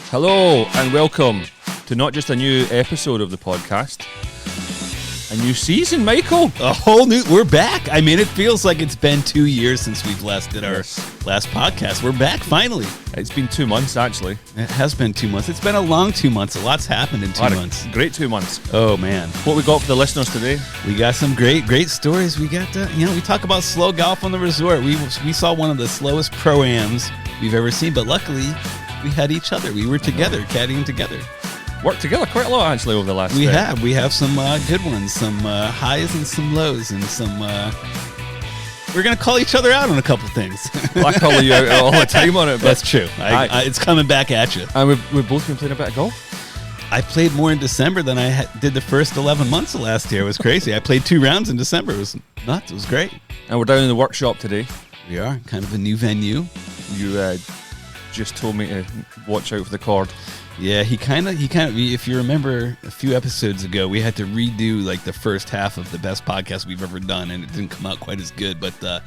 Hello and welcome to not just a new episode of the podcast, a new season, Michael. A whole new, we're back. I mean, it feels like it's been 2 years since we've last did our last podcast. We're back finally. It's been 2 months, actually. It has been 2 months. It's been a long 2 months. A lot's happened in 2 months. Great 2 months. Oh, man. What we got for the listeners today? We got some great stories. We got, we talk about slow golf on the resort. We saw one of the slowest pro-ams we've ever seen, but luckily we had each other. We were together, caddying together. Worked together quite a lot, actually, over the last We have some good ones, some highs and some lows, and some we're going to call each other out on a couple things. I call you out all the time on it. But that's true. It's coming back at you. And we've both been playing a bit of golf. I played more in December than I did the first 11 months of last year. It was crazy. I played 2 rounds in December. It was nuts. It was great. And we're down in the workshop today. We are. Kind of a new venue. You just told me to watch out for the cord. Yeah, he kind of. If you remember a few episodes ago, we had to redo like the first half of the best podcast we've ever done, and it didn't come out quite as good. But the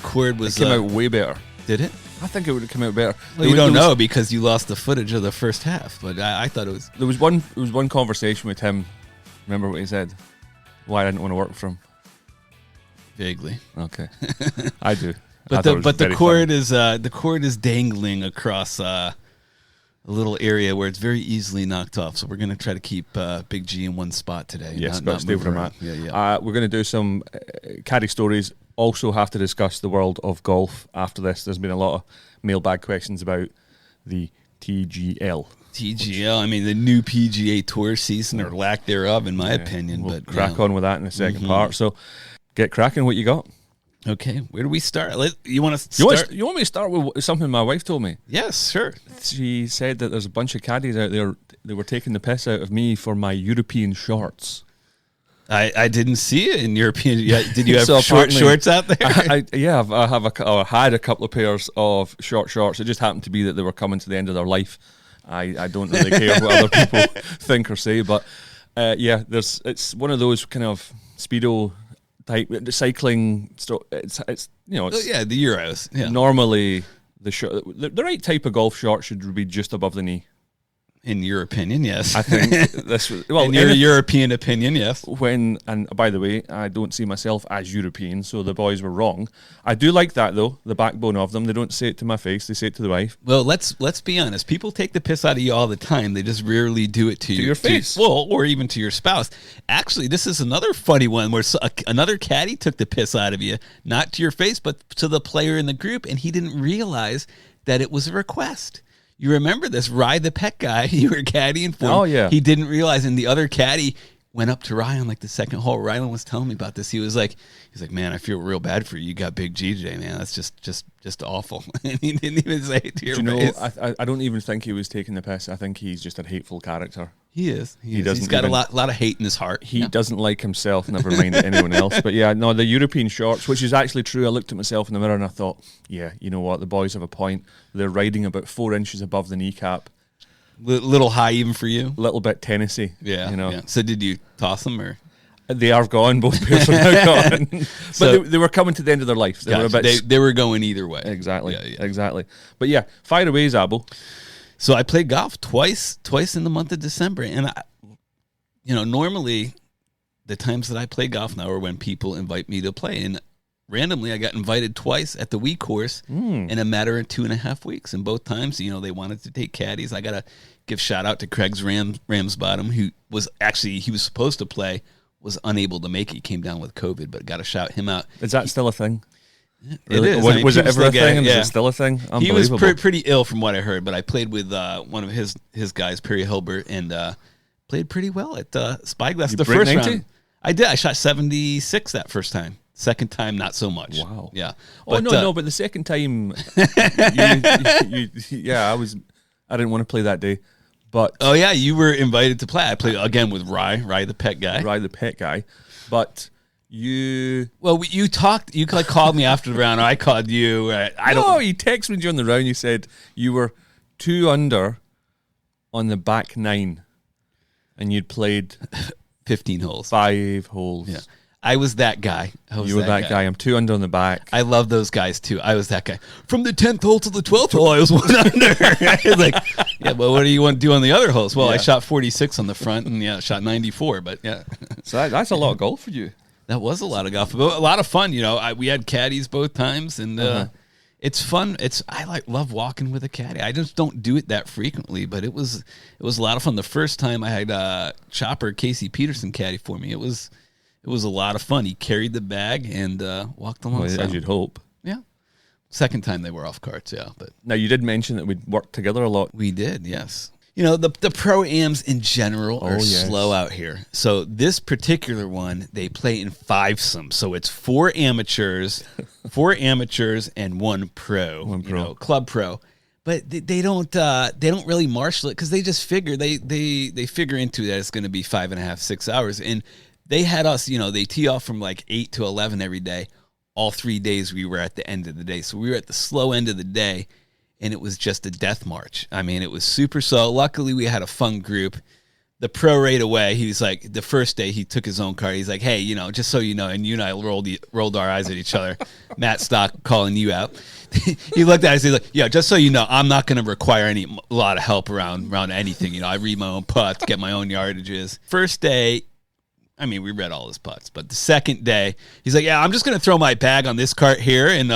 chord was it came out way better. Did it? I think it would have come out better. Well, you don't know because you lost the footage of the first half. But I thought it was. There was one conversation with him. Remember what he said? Why I didn't want to work for him. Vaguely. Okay, I do. But the cord is dangling across a little area where it's very easily knocked off. So we're going to try to keep Big G in one spot today. Yes, but stay for that. Yeah. We're going to do some Caddie Stories. Also have to discuss the world of golf after this. There's been a lot of mailbag questions about the TGL. I mean, the new PGA Tour season or lack thereof, in my opinion. We'll but crack on with that in the second part. So get cracking. What you got? Okay, where do we start? You want to start? You want me to start with something my wife told me? Yes, sure. She said that there's a bunch of caddies out there that were taking the piss out of me for my European shorts. I didn't see it in European. Did you have So shorts out there? I had a couple of pairs of short shorts. It just happened to be that they were coming to the end of their life. I don't really care what other people think or say, but it's one of those kind of Speedo type cycling. It's the Euros. Yeah. Normally the right type of golf short should be just above the knee. In your opinion, yes. I think this was in your European opinion, yes. And by the way, I don't see myself as European, so the boys were wrong. I do like that though, the backbone of them. They don't say it to my face; they say it to the wife. Well, let's be honest. People take the piss out of you all the time. They just rarely do it to your face, or even to your spouse. Actually, this is another funny one where another caddy took the piss out of you, not to your face, but to the player in the group, and he didn't realize that it was a request. You remember this, Rye the pet guy, you were caddying for him. Oh, yeah. He didn't realize, and the other caddy went up to Ryan like the second hole. Ryan was telling me about this. He's like, man, I feel real bad for you. You got Big GJ, man. That's just awful. And he didn't even say it to your face. I don't even think he was taking the piss. I think he's just a hateful character. He is. He's got a lot of hate in his heart. He doesn't like himself, never mind anyone else. But yeah, no, the European shorts, which is actually true. I looked at myself in the mirror and I thought, yeah, you know what? The boys have a point. They're riding about 4 inches above the kneecap. Little high even for you? Little bit Tennessee. Yeah. You know. Yeah. So did you toss them or? They are gone. Both pairs are now gone. But So, they were coming to the end of their life. They were going either way. Exactly. Yeah. Exactly. But yeah, fire away, Zabbo. So I played golf twice in the month of December, and normally the times that I play golf now are when people invite me to play, and randomly I got invited twice at the Wii course in a matter of 2.5 weeks, and both times, they wanted to take caddies. I got to give shout out to Craig's Ramsbottom, who was he was supposed to play, was unable to make it. He came down with COVID, but got to shout him out. Is that still a thing? Really? It is. Was it ever a thing? And is it still a thing? He was pretty ill from what I heard, but I played with one of his guys, Perry Hilbert, and played pretty well at Spyglass the first 90? Round. I did. I shot 76 that first time. Second time, not so much. Wow. Yeah. But the second time, I didn't want to play that day. But oh yeah, you were invited to play. I played again with Rye the pet guy. But you talked. You called me after the round. Or I called you. You texted me during the round. You said you were 2 under on the back 9, and you'd played 15 holes, 5 holes. Yeah. I was that guy. You were that guy. I'm 2 under on the back. I love those guys too. I was that guy. From the 10th hole to the 12th hole, I was 1 under. I was like, Yeah, but what do you want to do on the other holes? Well, I Yeah. shot 46 on the front and shot 94, but yeah. So that's a lot of golf for you. That was a lot of golf, but a lot of fun. We had caddies both times, and it's fun. I love walking with a caddy. I just don't do it that frequently, but it was a lot of fun. The first time I had Chopper Casey Peterson caddy for me, it was a lot of fun. He carried the bag and walked alongside. As you'd hope. Yeah. Second time they were off carts, yeah. But Now, you did mention that we'd worked together a lot. we did, yes. The pro-ams in general are slow out here. So this particular one, they play in fivesome. So it's four amateurs and one pro, club pro. But they don't really marshal it because they just figure they figure into that it's going to be 5.5, 6 hours. And they had us, they tee off from like 8 to 11 every day. All 3 days we were at the end of the day. So we were at the slow end of the day. And it was just a death march. I mean, it was super slow. Luckily, we had a fun group. The pro right away, he was like, the first day he took his own card. He's like, hey, just so you know, and you and I rolled our eyes at each other. Matt Stock calling you out. He looked at us. He's like, yeah, just so you know, I'm not going to require a lot of help around anything. I read my own putts, get my own yardages. First day, we read all his putts, but the second day, he's like, yeah, I'm just going to throw my bag on this cart here. And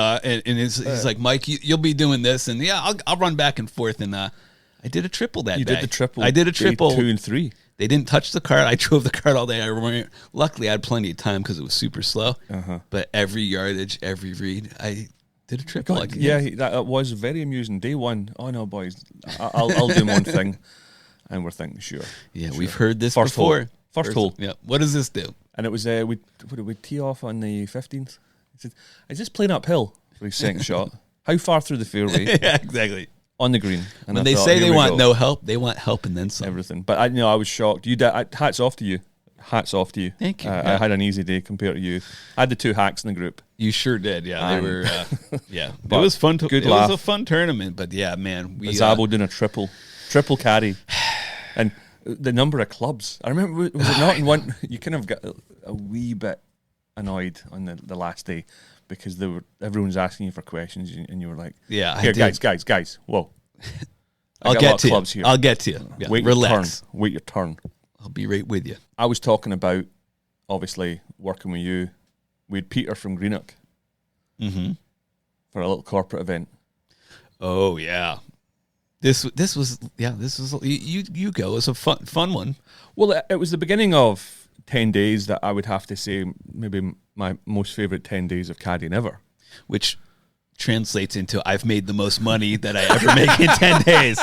he's like, Mike, you'll be doing this. And yeah, I'll run back and forth. And I did a triple that day. You did the triple. I did a triple. 2 and 3. They didn't touch the cart. I drove the cart all day. I remember, luckily, I had plenty of time because it was super slow. But every yardage, every read, I did a triple. That was very amusing. Day one, oh no, boys, I'll do my own thing. And we're thinking, sure. Yeah, sure. we've heard this First before. Hole. First hole. Yeah. What does this do? And it was, we tee off on the 15th. He said, is this playing uphill for his second shot? How far through the fairway? Yeah, exactly. On the green. And when they say they want no help, they want help and then some. Everything. But I was shocked. You did. Hats off to you. Hats off to you. Thank you. I had an easy day compared to you. I had the 2 hacks in the group. You sure did. Yeah, they were. Yeah, it was fun. It was a fun tournament. But yeah, man, Zabbo doing a triple caddy, and the number of clubs. I remember, was it not in one? You kind of got a wee bit annoyed on the last day because everyone's asking you for questions and you were like, yeah, here, guys, whoa. I'll get to you. Clubs here. I'll get to you. Yeah, relax. Wait your turn. I'll be right with you. I was talking about, obviously, working with you. We had Peter from Greenock for a little corporate event. Oh, yeah. This was you go. It was a fun one. Well, it was the beginning of 10 days that I would have to say maybe my most favorite 10 days of caddying ever, which translates into I've made the most money that I ever make in 10 days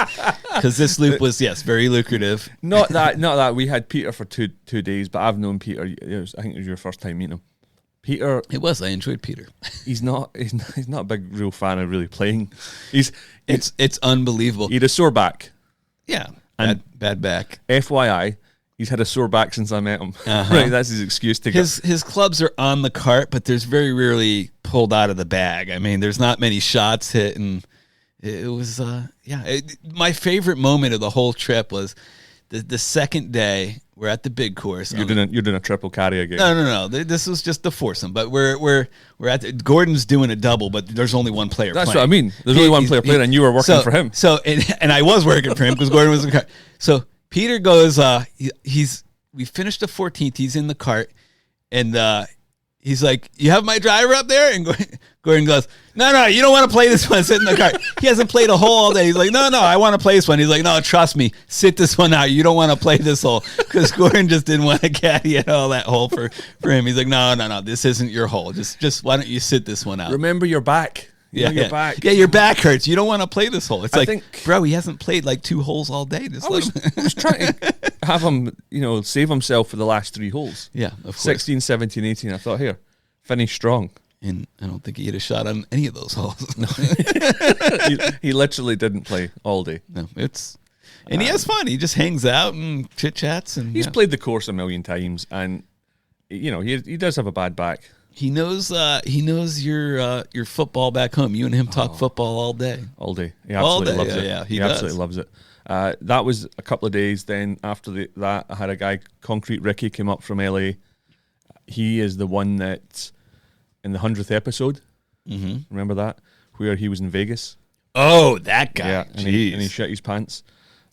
because this loop was very lucrative. Not that we had Peter for two days, but I've known Peter. I think it was your first time meeting him. Peter, it was. I enjoyed Peter. He's not a big real fan of really playing. It's unbelievable. He had a sore back. Yeah, and bad back. FYI, he's had a sore back since I met him. Right, that's his excuse to his clubs are on the cart, but there's very rarely pulled out of the bag. I mean, there's not many shots hit, and it was my favorite moment of the whole trip was the second day. We're at the big course. You're doing a triple caddy again. No. This was just the foursome, but we're at Gordon's doing a double, but there's only one player. That's playing. what I mean. There's only one player playing, and you were working for him. So and I was working for him because Gordon was in the cart. So Peter goes. We finished the 14th. He's in the cart, and he's like, "You have my driver up there?" And Gordon goes, No, you don't want to play this one. Sit in the cart. He hasn't played a hole all day. He's like, no, I want to play this one. He's like, no, trust me, sit this one out. You don't want to play this hole because Gordon just didn't want to caddy at all that hole for him. He's like, no, this isn't your hole. Just why don't you sit this one out? Remember your back. Your back. Yeah, your back hurts. You don't want to play this hole. It's bro, he hasn't played like 2 holes all day. I was trying to have him, save himself for the last 3 holes. Yeah, of course. 16, 17, 18. I thought, here, finish strong. And I don't think he had a shot on any of those holes. No. he literally didn't play all day. No, and he has fun. He just hangs out and chit chats. And he's played the course a million times, and he does have a bad back. He knows your football back home. You and him talk football all day. All day. He absolutely loves it. Yeah, he absolutely loves it. That was a couple of days. Then after that, I had a guy, Concrete Ricky, came up from LA. He is the one that in the 100th episode, remember that, where he was in Vegas. Oh, that guy. Yeah, and he shit his pants.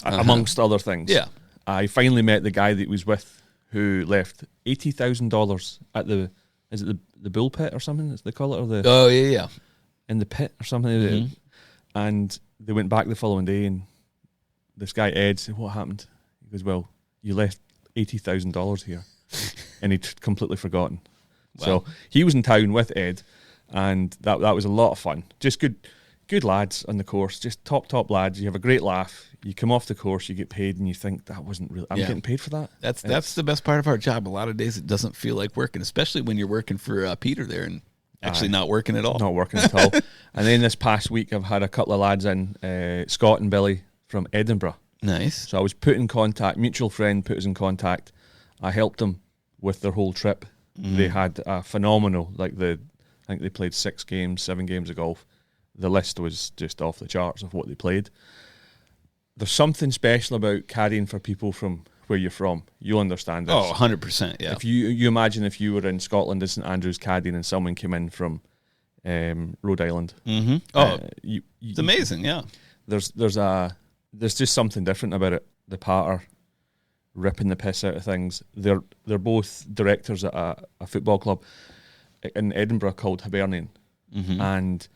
amongst other things. Yeah. I finally met the guy that he was with who left $80,000 at the bull pit or something, as they call it, or the Oh, yeah. in the pit or something. And they went back the following day, and this guy Ed said, "What happened?" He goes, "Well, you left $80,000 here," and he'd completely forgotten. Wow. So he was in town with Ed, and that was a lot of fun. Just good lads on the course, just top lads. You have a great laugh. You come off the course, you get paid, and you think that wasn't real. I'm getting paid for that. That's the best part of our job. A lot of days it doesn't feel like working, especially when you're working for Peter there and actually not working at all. Not working at all. And then this past week, I've had a couple of lads in, Scott and Billy from Edinburgh. Nice. So I was put in contact. Mutual friend put us in contact. I helped them with their whole trip. They had a phenomenal, I think they played 7 games of golf. The list was just off the charts of what they played. There's something special about caddying for people from where you're from. You'll understand this. Oh, 100%, yeah. If you imagine if you were in Scotland at St Andrews caddying and someone came in from Rhode Island. It's amazing, yeah. There's just something different about it. The patter, ripping the piss out of things. They're both directors at a football club in Edinburgh called Hibernian. And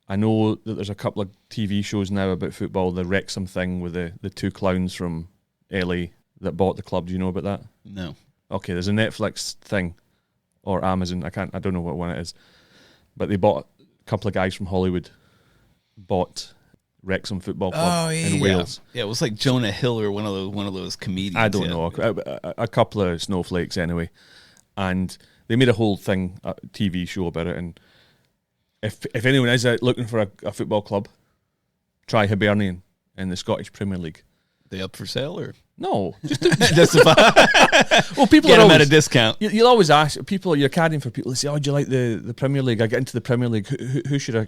I know that there's a couple of TV shows now about football. The Wrexham thing with the 2 clowns from LA that bought the club. Do you know about that? No. Okay, there's a Netflix thing or Amazon. I don't know what one it is. But they bought a couple of guys from Hollywood bought Wrexham Football Club in Wales. Yeah, it was like Jonah Hill or one of those comedians. I don't know. A couple of snowflakes anyway. And they made a whole thing, a TV show about it. And if anyone is out looking for a football club, try Hibernian in the Scottish Premier League. They up for sale or no? Well, people get them at a discount. You'll always ask people. You're caddying for people. They say, "Oh, do you like the Premier League?" I get into the Premier League. Who should I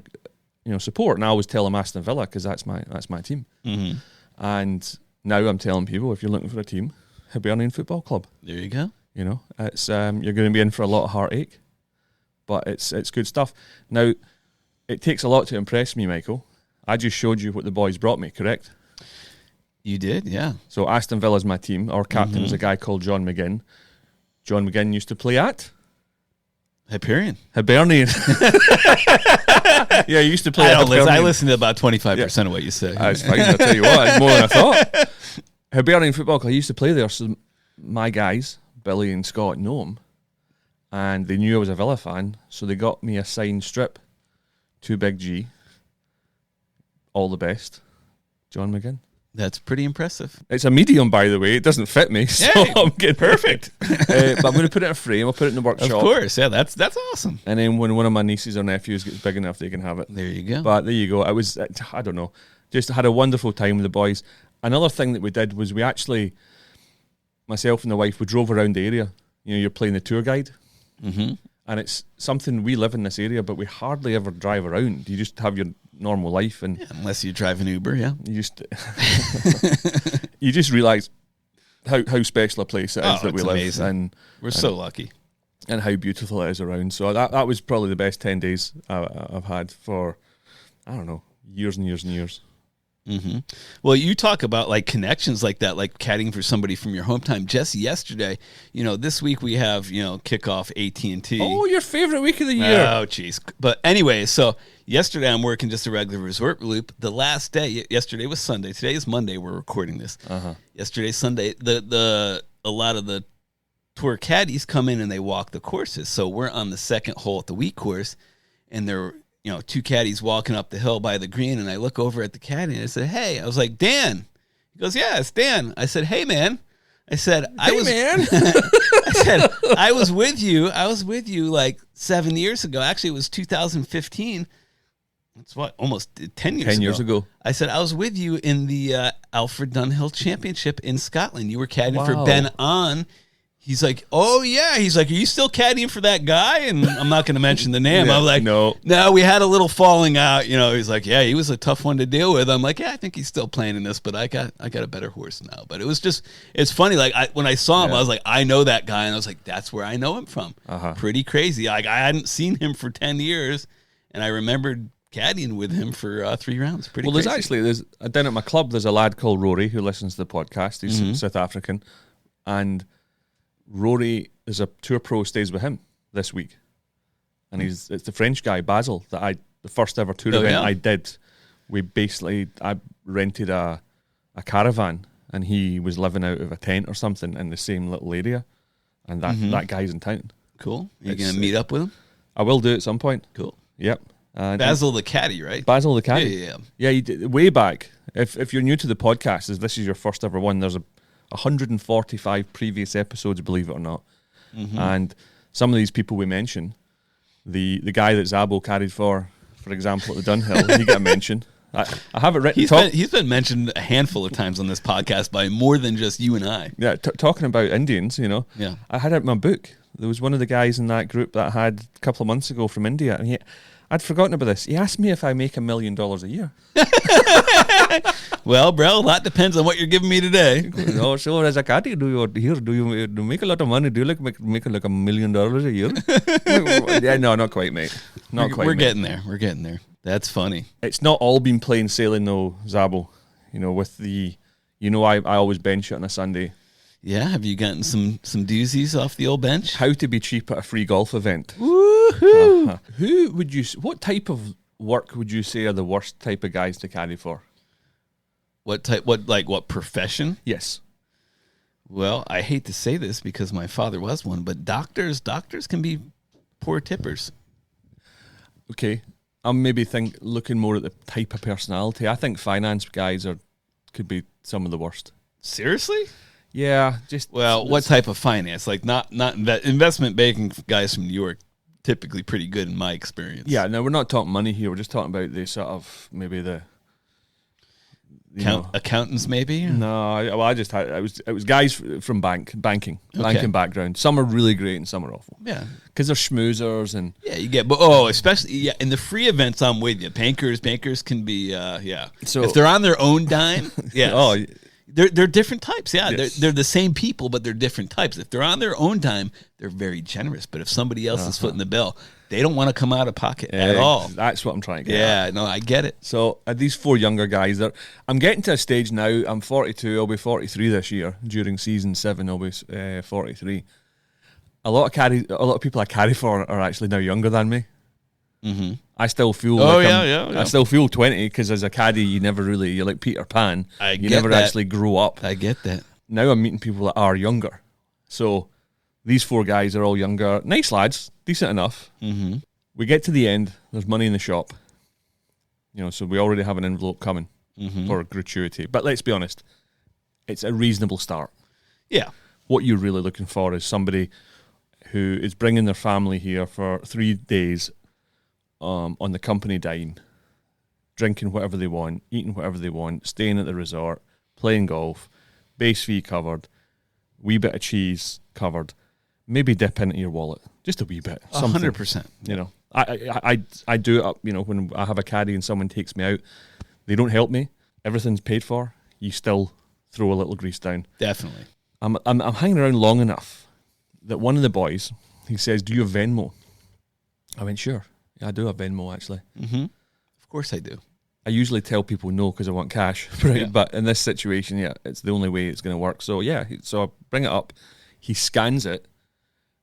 support? And I always tell them Aston Villa because that's my team. And now I'm telling people, if you're looking for a team, Hibernian Football Club. There you go. You know, it's you're going to be in for a lot of heartache, but it's good stuff. Now, it takes a lot to impress me, Michael. I just showed you what the boys brought me, correct? You did, yeah. So Aston Villa's my team. Our captain is a guy called John McGinn. John McGinn used to play at Hibernian. Yeah, he used to play I listen to about 25% of what you say. That's fine. I'll tell you what, it's more than I thought. Hibernian Football Club, he used to play there. So my guys, Billy and Scott, know him. And they knew I was a Villa fan. So they got me a signed strip to Big G. All the best, John McGinn. That's pretty impressive. It's a medium, by the way. It doesn't fit me, so I'm getting perfect. But I'm going to put it in a frame. I'll put it in the workshop. Of course, yeah. That's awesome. And then when one of my nieces or nephews gets big enough, they can have it. There you go. But there you go. I don't know. Just had a wonderful time with the boys. Another thing that we did was we actually, myself and the wife, we drove around the area. You know, you're playing the tour guide. And it's something, we live in this area, but we hardly ever drive around. You just have your normal life, and unless you drive an Uber, you just realize how special a place it is that we live, amazing. And we're so lucky, and how beautiful it is around. So that was probably the best 10 days I've had for, I don't know, years and years and years. Well, you talk about like connections like that, like caddying for somebody from your hometown. Just yesterday, this week we have, kickoff AT&T. Oh, your favorite week of the year. Oh, jeez. But anyway, so yesterday I'm working just a regular resort loop. The last day, yesterday was Sunday. Today is Monday. We're recording this. Yesterday's Sunday. A lot of the tour caddies come in and they walk the courses. So we're on the second hole at the week course, and they're 2 caddies walking up the hill by the green, and I look over at the caddy and I said, "Hey," I was like, "Dan." He goes, "Yeah, it's Dan." I said, "Hey, man." I said, I said, I was with you like 7 years ago. Actually, it was 2015. That's what, almost 10 years ago. 10 years ago. I said, I was with you in the Alfred Dunhill Championship in Scotland. You were caddying for Ben On. He's like, "Oh, yeah." He's like, "Are you still caddying for that guy?" And I'm not going to mention the name. I'm like, no, we had a little falling out. He's like, "Yeah, he was a tough one to deal with." I'm like, "Yeah, I think he's still playing in this, but I got a better horse now." But it's funny. Like when I saw him, I was like, I know that guy. And I was like, that's where I know him from. Pretty crazy. Like I hadn't seen him for 10 years. And I remembered caddying with him for 3 rounds. Pretty well, crazy. there's down at my club, there's a lad called Rory who listens to the podcast. He's South African. And Rory, there's a tour pro stays with him this week. And it's the French guy, Basil, the first ever tour event I did. I rented a caravan, and he was living out of a tent or something in the same little area. And that guy's in town. Cool. You're going to meet up with him? I will do it at some point. Cool. Yep. Basil the caddy, right? Basil the caddy. Yeah. Yeah, you did, way back. If you're new to the podcast, as this is your first ever one, there's 145 previous episodes, believe it or not. And some of these people we mention, the guy that Zabbo carried for example, at the Dunhill, he got a mention. I have it written. He's been mentioned a handful of times on this podcast by more than just you and I. Yeah, talking about Indians, you know. Yeah. I had out my book. There was one of the guys in that group that I had a couple of months ago from India, and I'd forgotten about this. He asked me if I make $1 million a year. Well, bro, that depends on what you're giving me today. Oh, so as a caddy, do you make a lot of money? Do you like make like $1 million a year? Yeah, no, not quite, mate. We're getting there. We're getting there. That's funny. It's not all been plain sailing though, Zabbo. You know, with I always bench it on a Sunday. Yeah, have you gotten some doozies off the old bench? How to be cheap at a free golf event. Woohoo! What type of work would you say are the worst type of guys to caddy for? What profession? Yes. Well, I hate to say this because my father was one, but doctors can be poor tippers. Okay. I'm maybe looking more at the type of personality. I think finance guys could be some of the worst. Seriously? Yeah, what type of finance? Like not investment banking guys from New York, typically pretty good in my experience. Yeah, no, we're not talking money here. We're just talking about the sort of maybe the accountants, maybe. No, it was guys from banking background. Some are really great and some are awful. Yeah, because they're schmoozers and especially in the free events. I'm with you. Bankers can be So if they're on their own dime, yeah. They're different types. Yeah, yes. they're the same people, but they're different types. If they're on their own time, they're very generous. But if somebody else is footing the bill, they don't want to come out of pocket at all. That's what I'm trying to get at. No, I get it. So these 4 younger guys, I'm getting to a stage now. I'm 42. I'll be 43 this year. During season 7, I'll be 43. A lot of people I carry for are actually now younger than me. Mm-hmm. I still feel I still feel 20 because as a caddy, you're like Peter Pan. You never actually grow up. I get that. Now I'm meeting people that are younger. So these 4 guys are all younger. Nice lads, decent enough. Mm-hmm. We get to the end. There's money in the shop. So we already have an envelope coming for gratuity. But let's be honest, it's a reasonable start. Yeah. What you're really looking for is somebody who is bringing their family here for 3 days on the company dime, drinking whatever they want, eating whatever they want, staying at the resort, playing golf, base fee covered, wee bit of cheese covered, maybe dip into your wallet, just a wee bit, 100%. I do it up. When I have a caddy and someone takes me out, they don't help me. Everything's paid for. You still throw a little grease down. Definitely. I'm hanging around long enough that one of the boys, he says, "Do you have Venmo?" I went, "Sure. Yeah, I do have Venmo, actually." Mm-hmm. Of course I do. I usually tell people no because I want cash, right? Yeah. But in this situation, it's the only way it's going to work. So, so I bring it up. He scans it,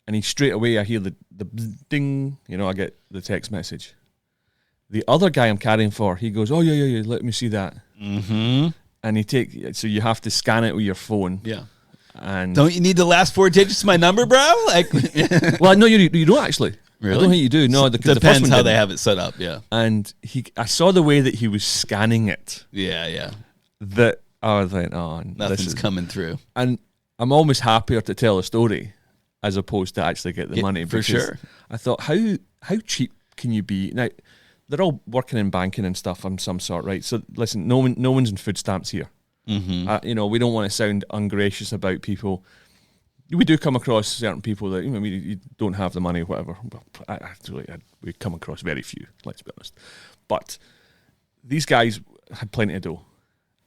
and straight away I hear the ding. I get the text message. The other guy I'm carrying for, he goes, "Oh, yeah, let me see that." Mm-hmm. And so you have to scan it with your phone. Yeah. And don't you need the last 4 digits of my number, bro? Well, no, you don't actually. Really? I don't think you do. No, depends how they have it set up. Yeah. And I saw the way that he was scanning it. Yeah. That I was like, oh, nothing's coming through. And I'm almost happier to tell a story as opposed to actually get the money. For sure. I thought, how cheap can you be? Now, they're all working in banking and stuff of some sort, right? So listen, no one's in food stamps here. Mm-hmm. We don't want to sound ungracious about people. We do come across certain people that you don't have the money, whatever. Well, we come across very few, let's be honest. But these guys had plenty of dough,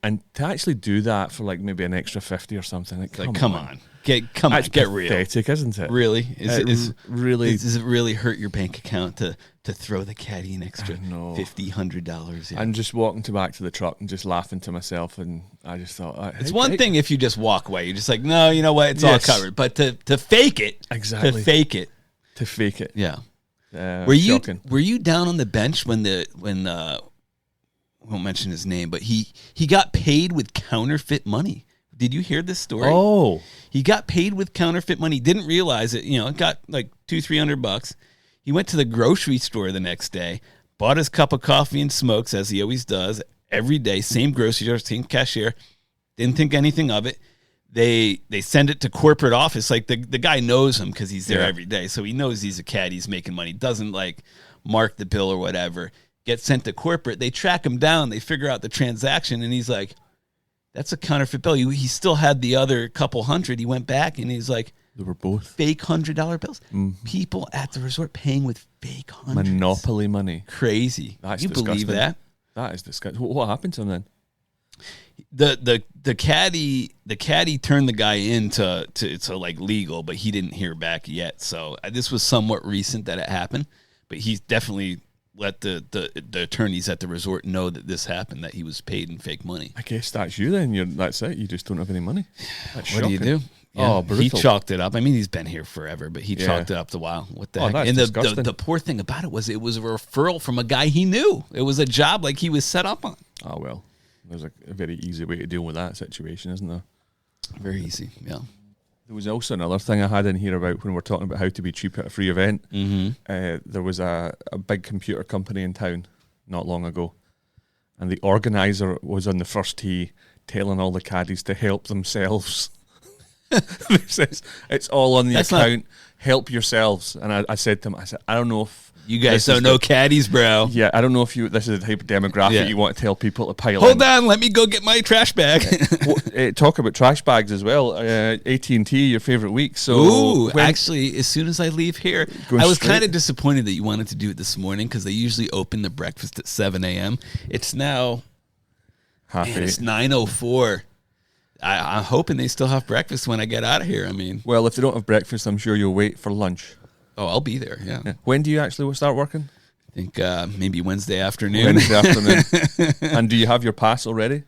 and to actually do that for like maybe an extra 50 or something, come on, Come on, That's get real. pathetic, isn't it? Really? Really? Does it really hurt your bank account to throw the caddy an extra $50, $100? Yeah. I'm just walking back to the truck and just laughing to myself, and I just thought it's one thing if you just walk away. You're just like, no, you know what? It's all covered. But to fake it, exactly. To fake it, yeah. Were you down on the bench when I won't mention his name, but he got paid with counterfeit money? Did you hear this story? Oh, he got paid with counterfeit money. Didn't realize it. It got like $200-$300. He went to the grocery store the next day, bought his cup of coffee and smokes as he always does every day. Same grocery store, same cashier. Didn't think anything of it. They send it to corporate office. Like the guy knows him because he's there every day, so he knows he's a caddy. He's making money. Doesn't like mark the bill or whatever. Gets sent to corporate. They track him down. They figure out the transaction, and he's like, that's a counterfeit bill. He still had the other couple hundred. He went back, and he's like, they were both fake $100 bills. Mm-hmm. People at the resort paying with fake hundreds. Monopoly money. Crazy. That's you disgusting. Believe that? That is disgusting. What happened to him then? The caddy turned the guy into like legal, but he didn't hear back yet. So this was somewhat recent that it happened, but he's definitely let the attorneys at the resort know that this happened, that he was paid in fake money. I guess that's you then. That's it. You just don't have any money. That's what shocking. do you do? Yeah. Oh, brutal. He chalked it up. I mean, he's been here forever, but he chalked it up to wow. What the heck? That's and disgusting. the poor thing about it was a referral from a guy he knew. It was a job like he was set up on. Oh, well, there's a very easy way to deal with that situation, isn't there? Very easy, yeah. There was also another thing I had in here about when we're talking about how to be cheap at a free event. Mm-hmm. There was a big computer company in town not long ago, and the organizer was on the first tee telling all the caddies to help themselves. It says, it's all on the account. Help yourselves. And I said to him, I don't know if you guys don't know caddies, bro. Yeah, I don't know if this is the type of demographic you want to tell people to pile in. Hold on, let me go get my trash bag. Talk about trash bags as well. AT&T, your favorite week. So actually, as soon as I leave here, I was kind of disappointed that you wanted to do it this morning because they usually open the breakfast at 7 a.m. It's now half 8. It's 9:04. I'm hoping they still have breakfast when I get out of here. I mean, well, if they don't have breakfast, I'm sure you'll wait for lunch. Oh, I'll be there. Yeah. When do you actually start working? I think maybe Wednesday afternoon. Wednesday afternoon. And do you have your pass already?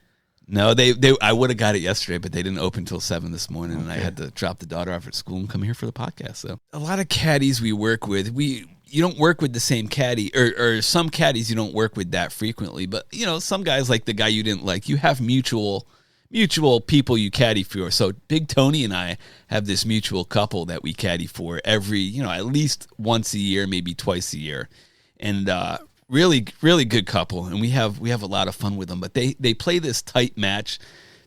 No, I would have got it yesterday, but they didn't open until 7 this morning, and I had to drop the daughter off at school and come here for the podcast. So a lot of caddies we work with, you don't work with the same caddy, or some caddies you don't work with that frequently, but some guys like the guy you didn't like, you have mutual people you caddy for. So Big Tony and I have this mutual couple that we caddy for every, at least once a year, maybe twice a year. And really, really good couple. And we have a lot of fun with them. But they play this tight match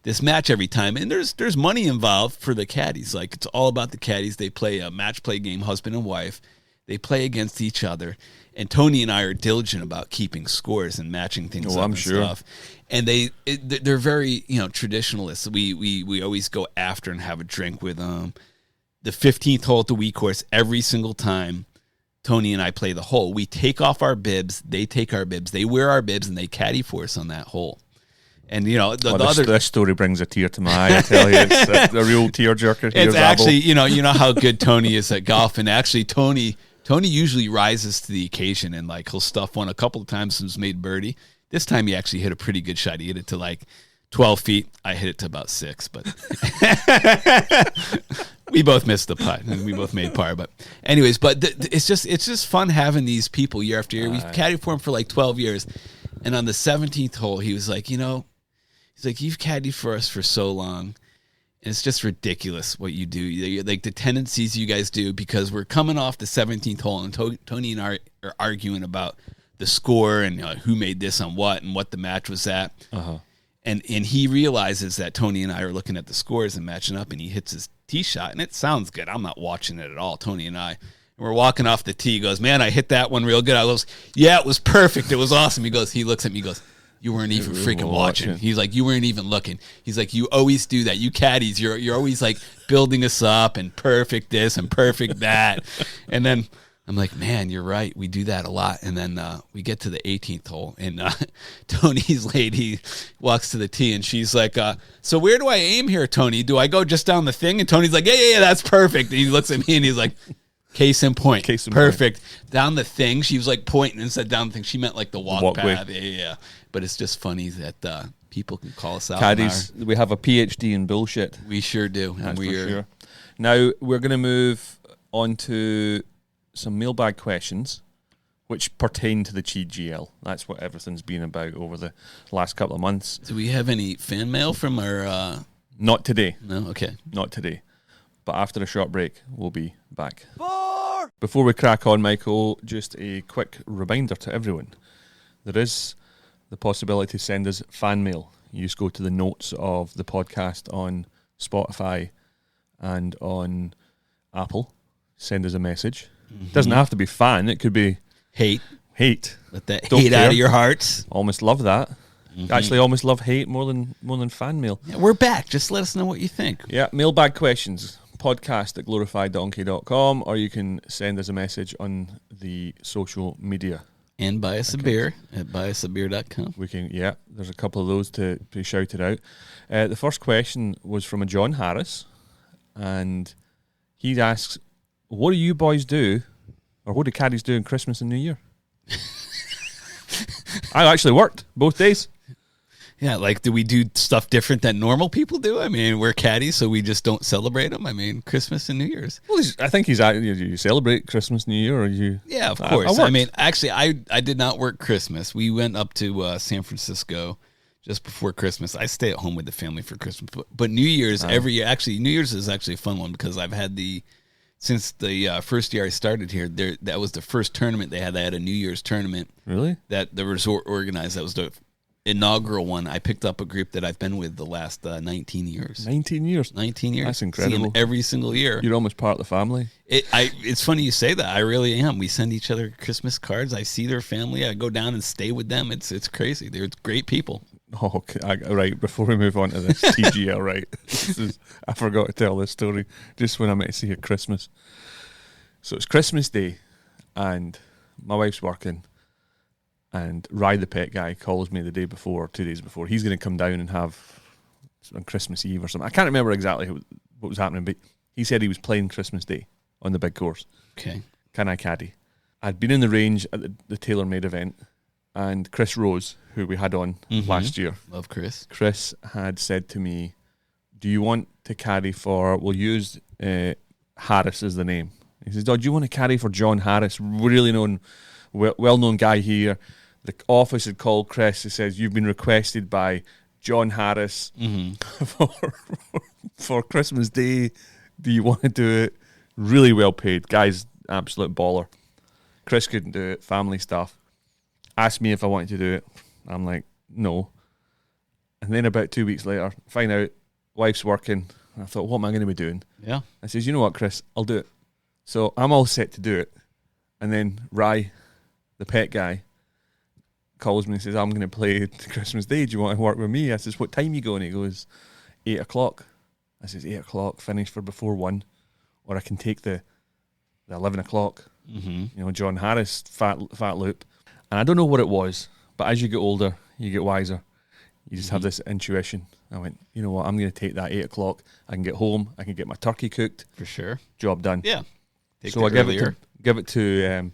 every time. And there's money involved for the caddies. Like, it's all about the caddies. They play a match play game, husband and wife. They play against each other. And Tony and I are diligent about keeping scores and matching things up and stuff. And they're very, traditionalists. We always go after and have a drink with them. The 15th hole at the Wee course, every single time Tony and I play the hole, we take off our bibs, they take our bibs, they wear our bibs, and they caddy for us on that hole. And, this story brings a tear to my eye, I tell you. It's a real tearjerker. It's actually, you know how good Tony is at golf. And actually, Tony usually rises to the occasion, and he'll stuff one a couple of times since made birdie. This time he actually hit a pretty good shot. He hit it to 12 feet. I hit it to about 6, but we both missed the putt and we both made par. But anyways, it's just fun having these people year after year. We've caddied for him for 12 years, and on the 17th hole, he was like, he's like, you've caddied for us for so long. And it's just ridiculous what you do, like the tendencies you guys do, because we're coming off the 17th hole, and Tony and I are arguing about the score and who made this on what and what the match was at. Uh-huh. And he realizes that Tony and I are looking at the scores and matching up, and he hits his tee shot, and it sounds good. I'm not watching it at all, Tony and I. And we're walking off the tee. He goes, man, I hit that one real good. I goes, yeah, it was perfect. It was awesome. He looks at me, he goes, you weren't even freaking watching. He's like, you weren't even looking. He's like, you always do that. You caddies, you're always building us up and perfect this and perfect that. And then I'm like, man, you're right. We do that a lot. And then we get to the 18th hole, and Tony's lady walks to the tee, and she's like, so where do I aim here, Tony? Do I go just down the thing? And Tony's like, yeah, that's perfect. And he looks at me, and he's like, case in point. Perfect. Down the thing. She was like pointing and said down the thing. She meant like the walkway path. Yeah. But it's just funny that people can call us out. Caddies, we have a PhD in bullshit. We sure do. That's for sure. Now, we're going to move on to some mailbag questions which pertain to the GGL. That's what everything's been about over the last couple of months. Do we have any fan mail from our... Not today. No? Okay. Not today. But after a short break, we'll be back. Before we crack on, Michael, just a quick reminder to everyone. There is the possibility to send us fan mail. You just go to the notes of the podcast on Spotify and on Apple. Send us a message. It doesn't have to be fan. It could be hate. Let that hate out of your hearts. Almost love that. Actually, almost love hate more than fan mail. Yeah, we're back. Just let us know what you think. Yeah, mailbag questions. podcast@glorifieddonkey.com, or you can send us a message on the social media. And buy us a beer at buyusabeer.com. We can, there's a couple of those to be shouted out. The first question was from a John Harris, and he asks, what do you boys do, or what do caddies do on Christmas and New Year? I actually worked both days. Yeah, like, do we do stuff different than normal people do? I mean, we're caddies, so we just don't celebrate them. I mean, Christmas and New Year's. Well, I think you celebrate Christmas, New Year, or you... Yeah, of course. I mean, actually, I did not work Christmas. We went up to San Francisco just before Christmas. I stay at home with the family for Christmas. But New Year's every year... Actually, New Year's is actually a fun one because I've had since the first year I started here, that was the first tournament they had. They had a New Year's tournament. Really? That the resort organized. That was the inaugural one. I picked up a group that I've been with the last 19 years. 19 years? 19 years. That's incredible. See them every single year. You're almost part of the family. It's funny you say that. I really am. We send each other Christmas cards. I see their family. I go down and stay with them. It's crazy. They're great people. Oh, okay. Right, before we move on to this TGL, right, I forgot to tell this story just when I met to see at Christmas. So it's Christmas Day, and my wife's working, and Rye the pet guy calls me the day before, 2 days before. He's going to come down and have on Christmas Eve or something. I can't remember exactly what was happening, but he said he was playing Christmas Day on the big course. Okay. Can I caddy? I'd been in the range at the TaylorMade event, and Chris Rose, who we had on last year. Love Chris. Chris had said to me, do you want to caddy for, we'll use Harris as the name. He says, do you want to caddy for John Harris, really known, well-known guy here. The office had called Chris. He says, you've been requested by John Harris for Christmas Day. Do you want to do it? Really well paid. Guy's absolute baller. Chris couldn't do it. Family stuff. Asked me if I wanted to do it. I'm like, no. And then about 2 weeks later, find out wife's working. I thought, what am I going to be doing? Yeah. I says, you know what, Chris? I'll do it. So I'm all set to do it. And then Rye, the pet guy, calls me and says, I'm going to play Christmas Day. Do you want to work with me? I says, what time you going? He goes, 8 o'clock. I says, 8 o'clock, finish for before 1. Or I can take the 11 o'clock, John Harris fat loop. And I don't know what it was, but as you get older, you get wiser. You just have this intuition. I went, you know what, I'm going to take that 8 o'clock. I can get home. I can get my turkey cooked. For sure. Job done. Yeah. So I give it to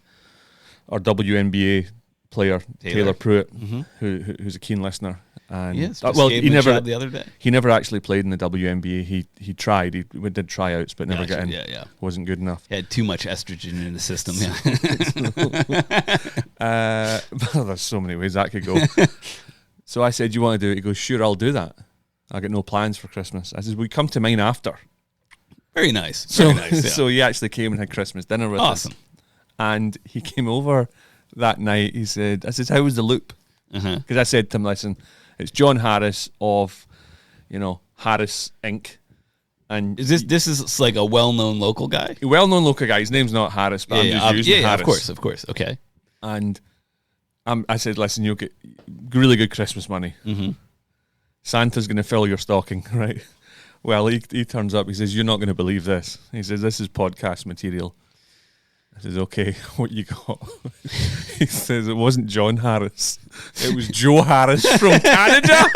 our WNBA player, Taylor Pruitt, who's a keen listener. And yes, he never the other day. He never actually played in the WNBA. He tried. He did tryouts, but never got in. Yeah. Wasn't good enough. He had too much estrogen in the system. But there's so many ways that could go. So I said, "You want to do it?" He goes, "Sure, I'll do that. I got no plans for Christmas." I said, "We come to mine after." Very nice. So he actually came and had Christmas dinner with us. Awesome. And he came over that night. He said, "I said, how was the loop?" Because I said to him, "Listen, it's John Harris of, Harris Inc." And this is like a well-known local guy? A well-known local guy. His name's not Harris, but I'm just using Harris. Of course. Okay. And I said, "Listen, you'll get really good Christmas money. Santa's going to fill your stocking, right?" Well, he turns up. He says, "You're not going to believe this." He says, "This is podcast material." I says, okay, what you got? He says, it wasn't John Harris. It was Joe Harris from Canada.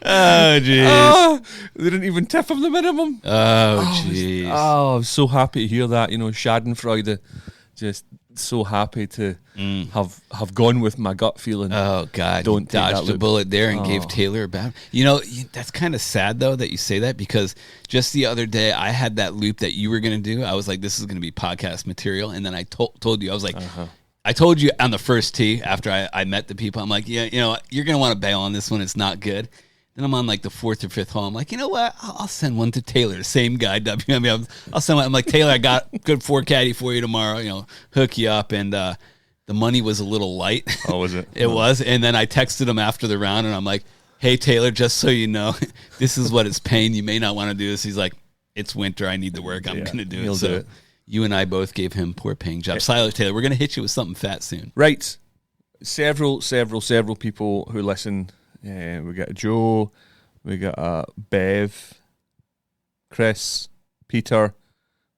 Oh, jeez. Oh, they didn't even tip him the minimum. Oh, jeez. I'm so happy to hear that. Schadenfreude. Just so happy to have gone with my gut feeling. Oh, God. Don't you dodged a bullet there and gave Taylor a bad. That's kind of sad, though, that you say that, because just the other day I had that loop that you were going to do. I was like, this is going to be podcast material. And then I told you, I was like, I told you on the first tee after I met the people, I'm like, yeah, you're going to want to bail on this one. It's not good. Then I'm on like the fourth or fifth hole. I'm like, you know what? I'll send one to Taylor, same guy. I'll send one. I'm like, Taylor, I got good 4 caddy for you tomorrow. Hook you up. And the money was a little light. Oh, was it? It was. And then I texted him after the round, and I'm like, hey, Taylor, just so you know, this is what it's paying. You may not want to do this. He's like, it's winter. I need the work. I'm going to do it. So you and I both gave him poor paying jobs. Siler Taylor, we're going to hit you with something fat soon. Right. Several people who listen. We got Joe, we got Bev, Chris, Peter.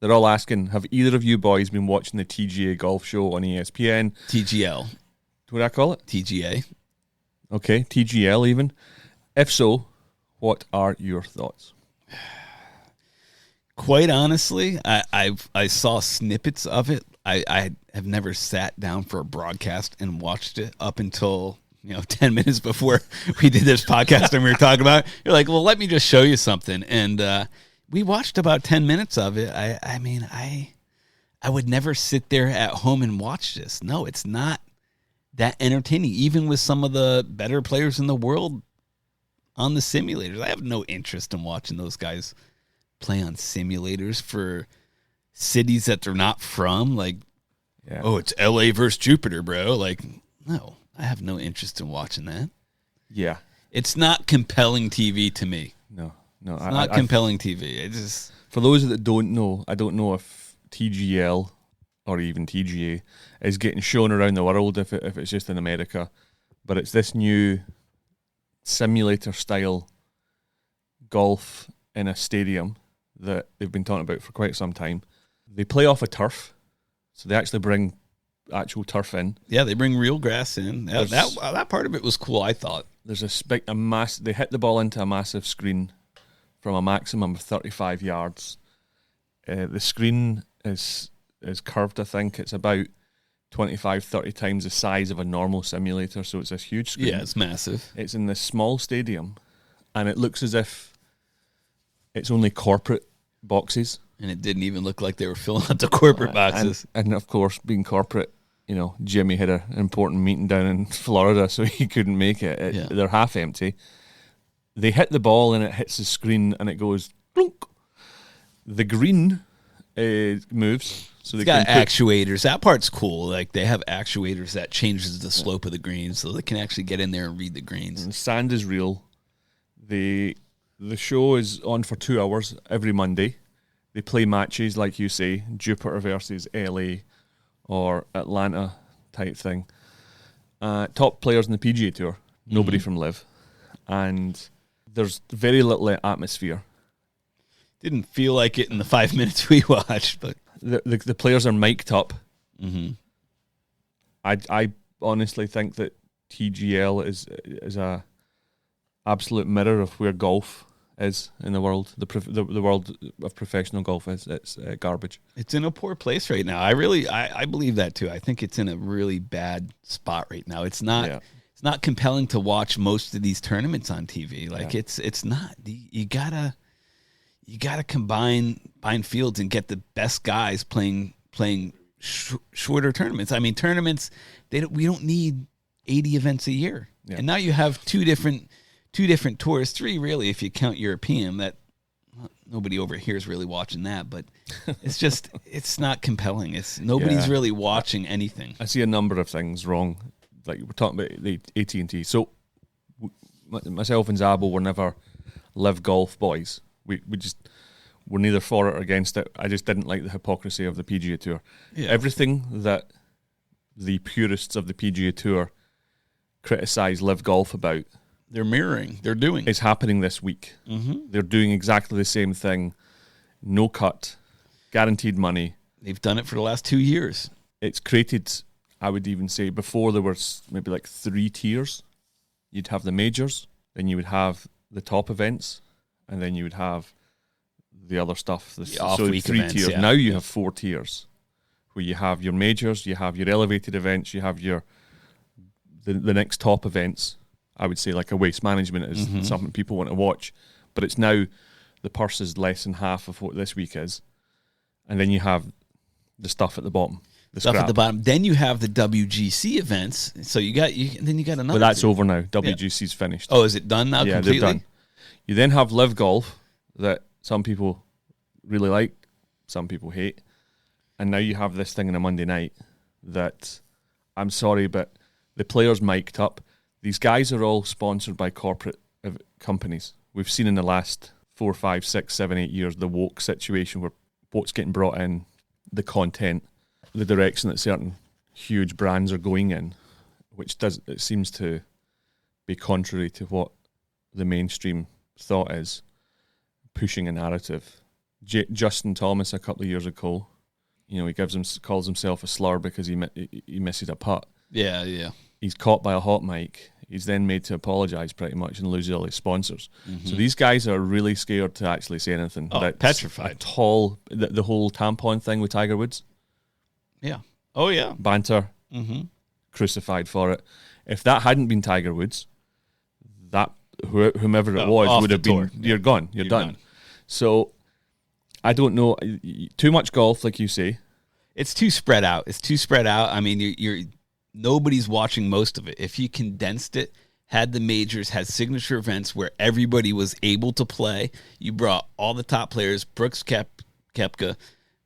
They're all asking, have either of you boys been watching the TGA golf show on ESPN? TGL. What do I call it? TGA. Okay, TGL even. If so, what are your thoughts? Quite honestly, I saw snippets of it. I have never sat down for a broadcast and watched it up until 10 minutes before we did this podcast and we were talking about it. You're like, well, let me just show you something. And we watched about 10 minutes of it. I would never sit there at home and watch this. No, it's not that entertaining. Even with some of the better players in the world on the simulators, I have no interest in watching those guys play on simulators for cities that they're not from. Like, oh, it's LA versus Jupiter, bro. Like, no. I have no interest in watching that. Yeah. It's not compelling TV to me. No. It's not compelling TV. It just... For those that don't know, I don't know if TGL or even TGA is getting shown around the world, if it's just in America. But it's this new simulator-style golf in a stadium that they've been talking about for quite some time. They play off a turf, so they actually bring actual turf in. Yeah, they bring real grass in. That part of it was cool, I thought. There's they hit the ball into a massive screen from a maximum of 35 yards. The screen is curved, I think. It's about 25, 30 times the size of a normal simulator, so it's this huge screen. Yeah, it's massive. It's in this small stadium, and it looks as if it's only corporate boxes. And it didn't even look like they were filling out the corporate boxes. And of course, being corporate, Jimmy had an important meeting down in Florida, so he couldn't make it. They're half empty. They hit the ball, and it hits the screen, and it goes plunk. The green moves. So they got actuators. That part's cool. Like, they have actuators that changes the slope of the green, so they can actually get in there and read the greens. And the sand is real. The show is on for 2 hours every Monday. They play matches, like you say, Jupiter versus LA or Atlanta type thing. Top players in the PGA Tour, nobody from LIV. And there's very little atmosphere. Didn't feel like it in the 5 minutes we watched, but the players are mic'd up. Mm-hmm. I honestly think that TGL is a absolute mirror of where golf is in the world. The world of professional golf is garbage. It's in a poor place right now. I believe that too. I think it's in a really bad spot right now. It's not. Yeah. It's not compelling to watch most of these tournaments on TV. Like, it's not. You gotta combine fields and get the best guys playing shorter tournaments. I mean, tournaments we don't need 80 events a year. Yeah. And now you have two different tours, 3 really if you count European. That nobody over here is really watching that, but it's just it's not compelling. Nobody's really watching anything. I see a number of things wrong. Like, we're talking about the AT&T. So myself and Zabbo were never LIV golf boys. We're neither for it or against it. I just didn't like the hypocrisy of the PGA Tour. Yeah. Everything that the purists of the PGA Tour criticize LIV golf about, they're mirroring. They're doing. It's happening this week. Mm-hmm. They're doing exactly the same thing. No cut. guaranteed money. They've done it for the last 2 years. It's created, I would even say, before there was maybe like 3 tiers. You'd have the majors, then you would have the top events, and then you would have the other stuff. The off-week 3 events, tiers. yeah. Now you have 4 tiers, where you have your majors, you have your elevated events, you have your the next top events. I would say like a waste management is something people want to watch, but it's now the purse is less than half of what this week is, and then you have the stuff at the bottom. The Stuff scrap. at the bottom. Then you have the WGC events. So then you got another. But that's tier. over now. WGC's finished. Oh, is it done now? Yeah, completely? they've done. You then have Live Golf that some people really like, some people hate, and now you have this thing on a Monday night that, I'm sorry, but the players mic'd up. These guys are all sponsored by corporate companies. We've seen in the last 4, 5, 6, 7, 8 years the woke situation where what's getting brought in, the content, the direction that certain huge brands are going in, which it seems to be contrary to what the mainstream thought is, pushing a narrative. Justin Thomas a couple of years ago, he calls himself a slur because he misses a putt. Yeah. He's caught by a hot mic. He's then made to apologise pretty much and lose all his sponsors. So these guys are really scared to actually say anything. Oh, petrified. At all. The whole tampon thing with Tiger Woods. Yeah. Oh, yeah. Banter. Crucified for it. If that hadn't been Tiger Woods, that whomever it was would have been, you're gone. You're done. So, I don't know. Too much golf, like you say. It's too spread out. I mean, nobody's watching most of it. If you condensed it, had the majors, had signature events where everybody was able to play, you brought all the top players, Brooks Koepka,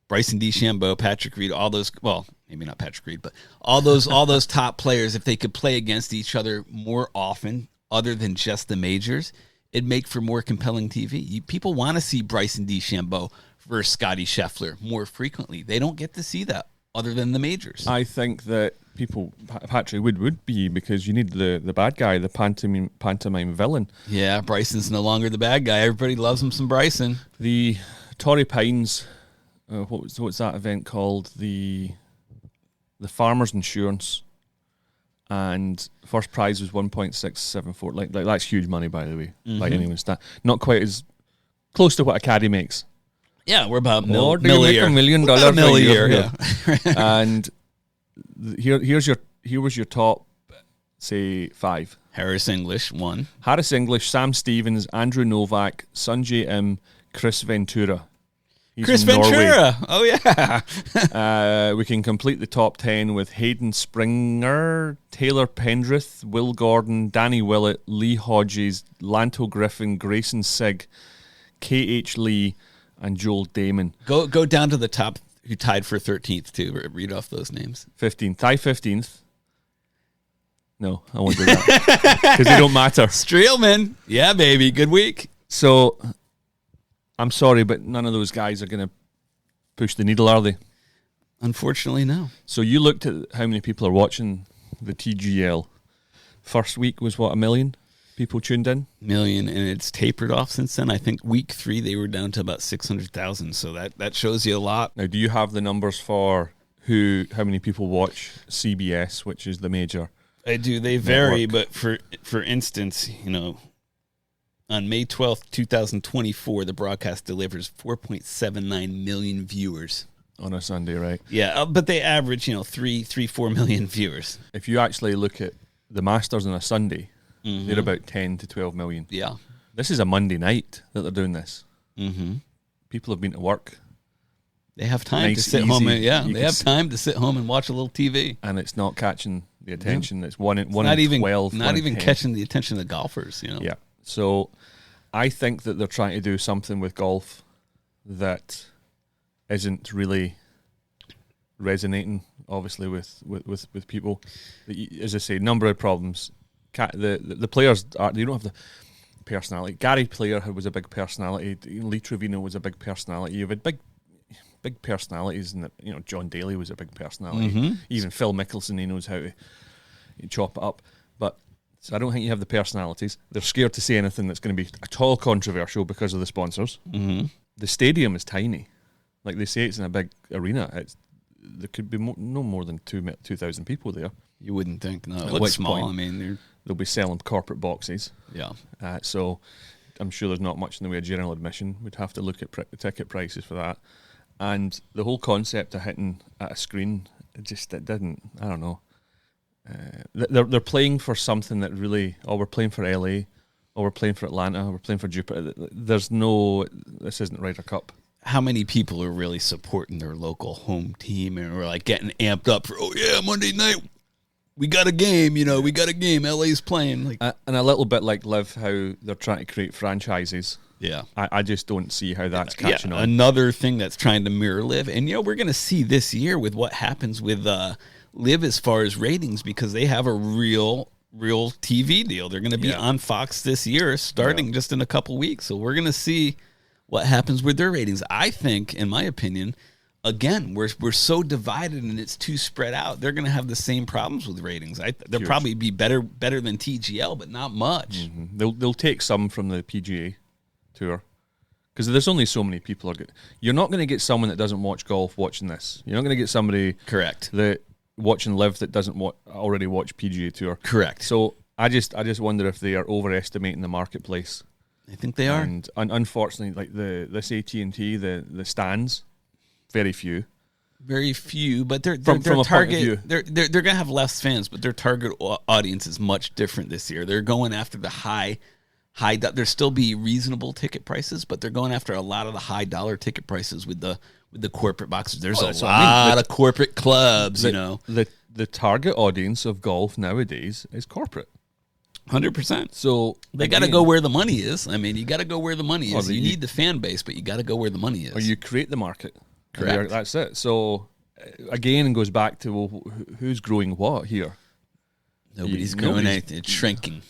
Bryson DeChambeau, Patrick Reed, all those, well, maybe not Patrick Reed, but all those top players, if they could play against each other more often, other than just the majors, it'd make for more compelling TV. People want to see Bryson DeChambeau versus Scottie Scheffler more frequently. They don't get to see that other than the majors. I think that Patrick would be, because you need the bad guy, the pantomime villain. Yeah, Bryson's no longer the bad guy. Everybody loves him some Bryson. The Torrey Pines, what's that event called? The Farmers Insurance, and first prize was 1.674. Like that's huge money, by the way. Like anyone's not quite as close to what a caddy makes. Yeah, we're about do you make $1 million a year. Yeah. And here was your top, say, 5. Harris English, 1. Harris English, Sam Stevens, Andrew Novak, Sungjae Im, Chris Ventura. He's Chris Ventura. Oh, yeah. We can complete the top 10 with Hayden Springer, Taylor Pendrith, Will Gordon, Danny Willett, Lee Hodges, Lanto Griffin, Grayson Sigg, K.H. Lee, and Joel Damon. Go down to the top who tied for 13th, too. Read off those names. 15th. Tie 15th. No, I won't do that. Because they don't matter. Streelman. Yeah, baby. Good week. So, I'm sorry, but none of those guys are going to push the needle, are they? Unfortunately, no. So, you looked at how many people are watching the TGL. First week was, what, 1 million people tuned in? Million, and it's tapered off since then. I think week 3 they were down to about 600,000, so that shows you a lot. Now, do you have the numbers for how many people watch CBS, which is the major? I do. They vary, network. But for instance, on May 12th, 2024, the broadcast delivers 4.79 million viewers. On a Sunday, right? Yeah, but they average, 4 million viewers. If you actually look at the Masters on a Sunday, they're about 10 to 12 million. Yeah. This is a Monday night that they're doing this. Mm-hmm. People have been to work. They have time to sit home. They have time to sit home and watch a little TV. And it's not catching the attention. It's one in 12. Not even catching the attention of the golfers, Yeah. So I think that they're trying to do something with golf that isn't really resonating, obviously, with people. As I say, number of problems. The players they don't have the personality. Gary Player was a big personality. Lee Trevino was a big personality. You've had big personalities, and John Daly was a big personality. Mm-hmm. Even Phil Mickelson, he knows how to chop it up. But so I don't think you have the personalities. They're scared to say anything that's going to be at all controversial because of the sponsors. Mm-hmm. The stadium is tiny. Like they say, it's in a big arena. There could be no more than 2,000 people there. You wouldn't think. No, it At looks which small. point, I mean, they'll be selling corporate boxes. yeah. So I'm sure there's not much in the way of general admission. We'd have to look at ticket prices for that. And the whole concept of hitting at a screen, it didn't. I don't know. They're playing for something that really. Oh, we're playing for LA. Oh, we're playing for Atlanta. We're playing for Jupiter. There's no. This isn't Ryder Cup. How many people are really supporting their local home team and are like getting amped up for? Oh yeah, Monday night. We got a game, we got a game. LA's playing. Like, and a little bit like Liv, how they're trying to create franchises. Yeah. I just don't see how that's catching on. Another thing that's trying to mirror Liv. And, we're going to see this year with what happens with Liv as far as ratings, because they have a real TV deal. They're going to be on Fox this year, starting just in a couple weeks. So we're going to see what happens with their ratings. I think, in my opinion, again, we're so divided and it's too spread out. They're going to have the same problems with ratings. They'll probably be better than TGL, but not much. Mm-hmm. They'll take some from the PGA Tour, because there's only so many people. You're not going to get someone that doesn't watch golf watching this. You're not going to get somebody that watching Liv that doesn't already watch PGA Tour. Correct. So I just wonder if they are overestimating the marketplace. I think they are. And unfortunately, like this AT&T, the stands. Very few, but their target. They're going to have less fans, but their target audience is much different this year. They're going after the high. There still be reasonable ticket prices, but they're going after a lot of the high dollar ticket prices with the corporate boxes. There's a lot of corporate clubs. The target audience of golf nowadays is corporate. 100%. So they got to go where the money is. I mean, you got to go where the money is. You need the fan base, but you got to go where the money is. Or you create the market. Correct. That's it. So, again, it goes back to, who's growing what here? Nobody's growing anything. It's shrinking.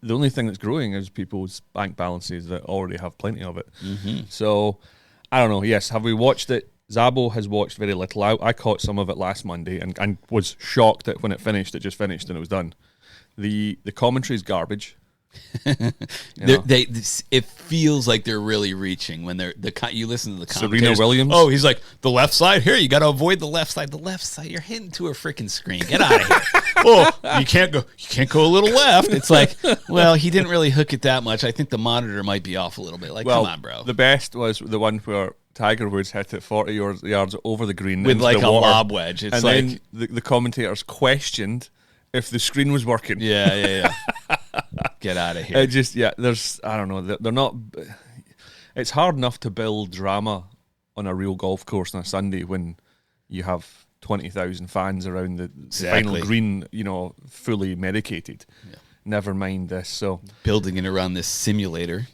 The only thing that's growing is people's bank balances that already have plenty of it. Mm-hmm. So, I don't know. Yes, have we watched it? Zabbo has watched very little. I caught some of it last Monday and was shocked that when it just finished and it was done. The commentary is garbage. It feels like they're really reaching when you listen to the commentators. Serena Williams. Oh, he's like, the left side here. You got to avoid the left side. The left side. You're hitting to a freaking screen. Get out of here. Oh, you can't go a little left. It's like, well, he didn't really hook it that much. I think the monitor might be off a little bit. Like, come on, bro. The best was the one where Tiger Woods hit it 40 yards over the green with like a lob wedge. It's then the commentators questioned if the screen was working. Yeah. Get out of here. I don't know. They're not. It's hard enough to build drama on a real golf course on a Sunday when you have 20,000 fans around the final green, fully medicated. Yeah. Never mind this. So building it around this simulator.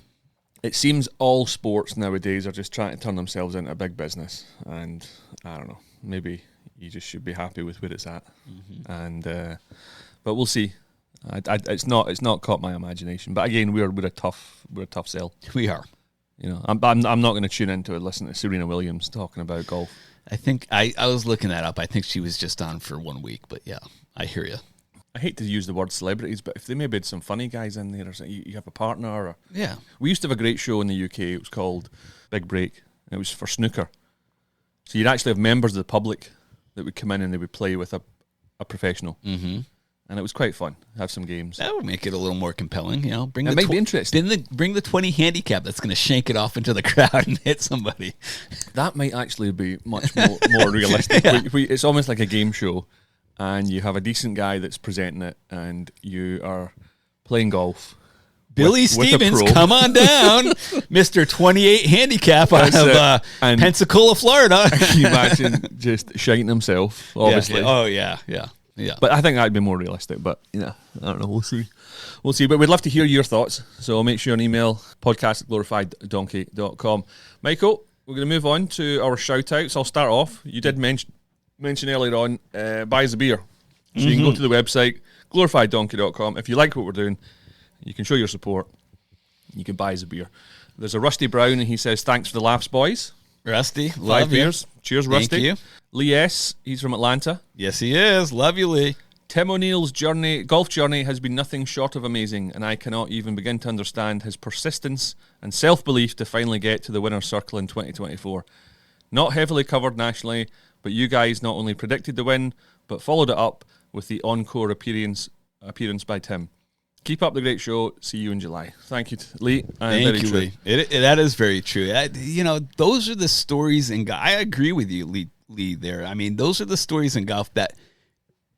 It seems all sports nowadays are just trying to turn themselves into a big business, and I don't know. Maybe you just should be happy with where it's at, but we'll see. It's not caught my imagination. But again, we're a tough sell. We are. I'm not going to tune into it. Listen to Serena Williams talking about golf. I think I was looking that up. I think she was just on for 1 week. But yeah, I hear you. I hate to use the word celebrities, but if they maybe had some funny guys in there, or something, you have a partner. We used to have a great show in the UK. It was called Big Break. It was for snooker. So you'd actually have members of the public that would come in and they would play with a professional. Mm-hmm. And it was quite fun. Have some games. That would make it a little more compelling. It might be interesting. Bring the 20 handicap that's going to shank it off into the crowd and hit somebody. That might actually be much more realistic. Yeah. It's almost like a game show, and you have a decent guy that's presenting it, and you are playing golf. Billy Stevens, come on down, Mr. 28 handicap out of Pensacola, Florida. Can you imagine just shiting himself, obviously? Yeah. Oh, yeah. Yeah, but I think that'd be more realistic. But I don't know. We'll see. But we'd love to hear your thoughts. So make sure and email podcast@glorifieddonkey.com. Michael, we're going to move on to our shout-outs. I'll start off. You did mention earlier on, buy us a beer. So you can go to the website, glorifieddonkey.com. If you like what we're doing, you can show your support. You can buy us a beer. There's a Rusty Brown, and he says, thanks for the laughs, boys. Rusty, 5 love beers. You. Cheers, Rusty. Thank you. Lee S., he's from Atlanta. Yes, he is. Love you, Lee. Tim O'Neill's golf journey has been nothing short of amazing, and I cannot even begin to understand his persistence and self-belief to finally get to the winner's circle in 2024. Not heavily covered nationally, but you guys not only predicted the win, but followed it up with the encore appearance by Tim. Keep up the great show. See you in July. Thank you, Lee. Thank you, Lee. That is very true. Those are the stories in golf. I agree with you, Lee, there. I mean, those are the stories in golf that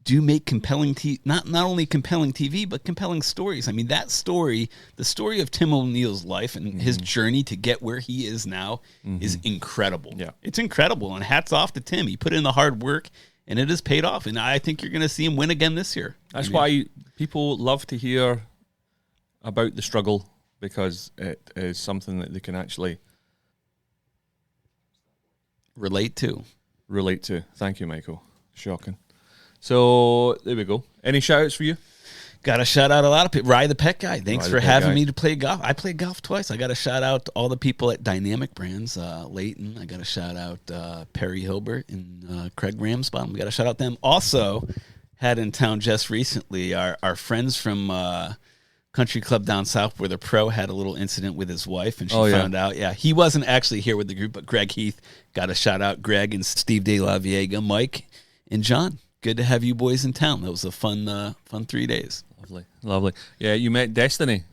do make compelling not only compelling TV, but compelling stories. I mean, that story, the story of Tim O'Neill's life and his journey to get where he is now is incredible. Yeah. It's incredible, and hats off to Tim. He put in the hard work, and it has paid off, and I think you're going to see him win again this year. That's why people love to hear about the struggle, because it is something that they can actually relate to. Thank you, Michael. Shocking. So there we go. Any shout-outs for you? Got to shout out a lot of people. Rye the Pet Guy. Thanks for having me to play golf. I played golf twice. I got to shout out all the people at Dynamic Brands. Leighton. I got to shout out Perry Hilbert and Craig Ramsbottom. We got to shout out them. Also, had in town just recently our friends from Country Club down south, where the pro had a little incident with his wife, and she found out. Yeah, he wasn't actually here with the group, but Greg Heath. Got to shout out Greg and Steve De La Viega, Mike, and John. Good to have you boys in town. That was a fun 3 days. Lovely. Yeah, you met Destiny.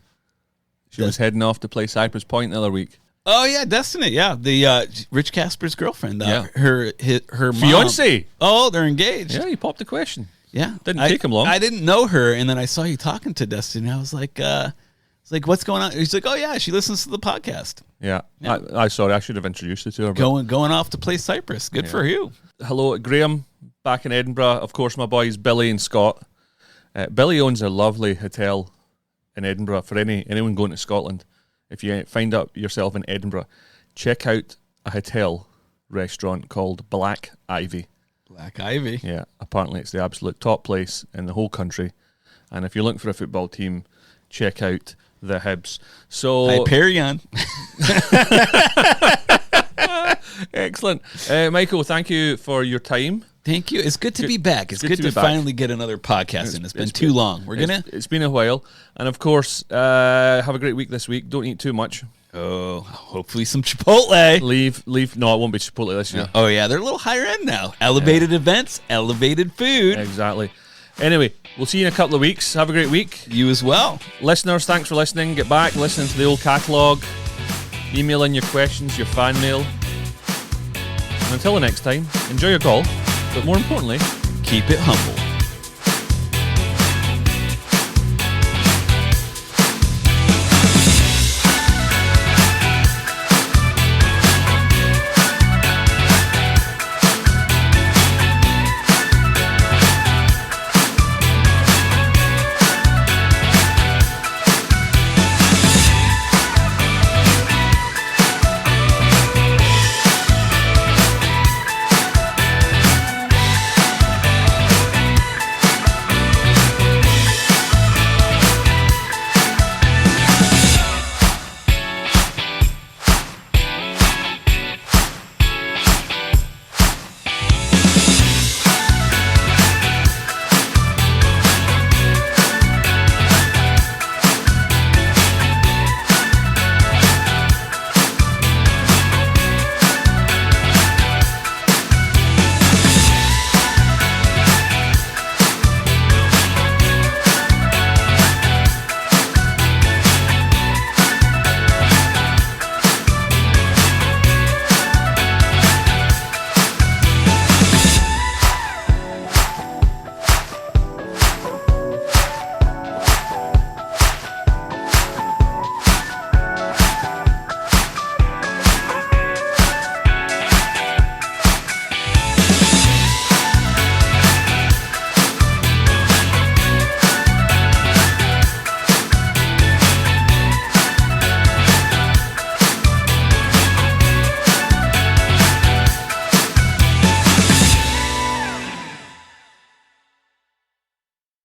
She was heading off to play Cypress Point the other week. Oh yeah, Destiny. Yeah, the Rich Casper's girlfriend. Her mom. Fiance. Oh, they're engaged. Yeah, he popped the question. Yeah, didn't take him long. I didn't know her, and then I saw you talking to Destiny. I was like, what's going on? He's like, oh yeah, she listens to the podcast. Yeah. Sorry, I should have introduced you to her. Going off to play Cyprus. Good for you. Hello, Graham, back in Edinburgh. Of course, my boys Billy and Scott. Billy owns a lovely hotel in Edinburgh. For anyone going to Scotland, if you find out yourself in Edinburgh, check out a hotel restaurant called Black Ivy. Black Ivy. Yeah, apparently it's the absolute top place in the whole country. And if you're looking for a football team, check out the Hibs. So Hyperion. Excellent. Michael, thank you for your time. Thank you. It's good to be back. It's good to finally get another podcast in. It's been too long. It's been a while. And of course, have a great week this week. Don't eat too much. Oh, hopefully some Chipotle. Leave. No, it won't be Chipotle this year. Oh, yeah. They're a little higher end now. Elevated events, elevated food. Exactly. Anyway, we'll see you in a couple of weeks. Have a great week. You as well. Listeners, thanks for listening. Get back, listening to the old catalogue. Email in your questions, your fan mail. And until the next time, enjoy your golf, but more importantly, keep it humble.